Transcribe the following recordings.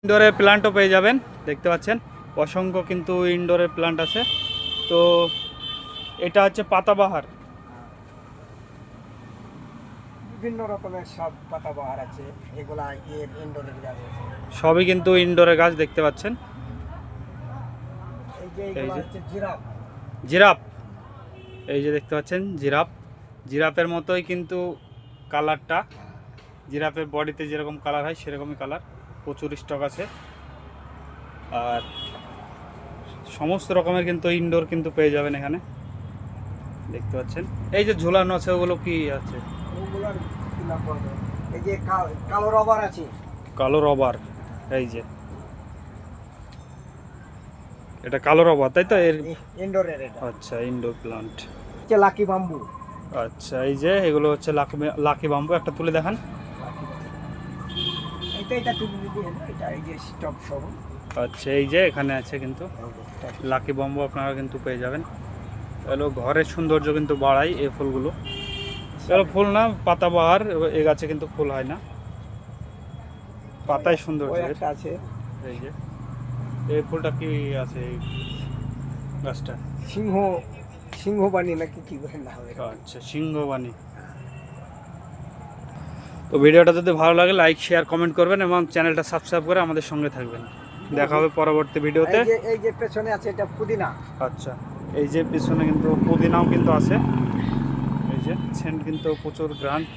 ইনডোরের প্ল্যান্টও পেয়ে যাবেন, দেখতে পাচ্ছেন অসংখ্য কিন্তু ইনডোরের প্ল্যান্ট আছে। তো এটা হচ্ছে পাতাবাহার, বিভিন্ন রকমের সব পাতাবাহার আছে, এগুলা এর ইনডোরের গাছ আছে। সবই কিন্তু ইনডোরের গাছ দেখতে পাচ্ছেন। এই যে এই এগুলা যে হচ্ছে জিরাফ। জিরাফ, এই যে দেখতে পাচ্ছেন জিরাফ, জিরাফের মতোই কিন্তু কালারটা, জিরাফের বডিতে যেরকম কালার হয় সেরকমই কালার। প্রচুর স্টক আছে, আর সমস্ত রকমের কিন্তু ইনডোর কিন্তু পেয়ে যাবেন এখানে, দেখতে পাচ্ছেন। এই যে ঝোলানো আছে ওগুলো কি আছে? ওগুলার কি নাম বলবো? এই যে কালো রবার আছে। কালো রবার, এই যে এটা কালো রবার, তাই তো? এর ইনডোরের এটা আচ্ছা, ইনডোর প্লান্ট। হচ্ছে লাকি বাম্বু। আচ্ছা, এই যে এগুলো হচ্ছে লাকি বাম্বু। একটা তুলে দেখান। এটা তুমি যদি এটা এই যে স্টক সব। আচ্ছা, এই যে এখানে আছে কিন্তু লাকি বাম্বু, আপনারা কিন্তু পেয়ে যাবেন। এগুলো ঘরের সৌন্দর্য কিন্তু বাড়ায় এই ফুলগুলো। এগুলো ফুল না, পাতাবাহার। এ গাছে কিন্তু ফুল হয় না, পাতায় সৌন্দর্য। ওই একটা আছে এই যে এই ফুলটা কি আছে এই গাছটা? সিংহবাণী নাকি কি বলে না হবে। আচ্ছা, সিংহবাণী। তো ভিডিওটা যদি ভালো লাগে লাইক শেয়ার কমেন্ট করবেন এবং চ্যানেলটা সাবস্ক্রাইব করে আমাদের সঙ্গে থাকবেন। দেখা হবে পরবর্তী ভিডিওতে। এই যে পেছনে আছে এটা পুদিনা। আচ্ছা, এই যে পিছনে কিন্তু পুদিনাও কিন্তু আছে, এই যে সেন্ট কিন্তু প্রচুর গ্রান্ট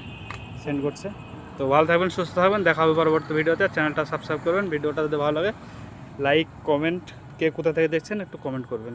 সেন্ড করছে। তো ভালো থাকবেন, সুস্থ থাকবেন, দেখা হবে পরবর্তী ভিডিওতে। চ্যানেলটা সাবস্ক্রাইব করবেন। ভিডিওটা যদি ভালো লাগে লাইক কমেন্ট, কে কোথা থেকে দেখছেন একটু কমেন্ট করবেন।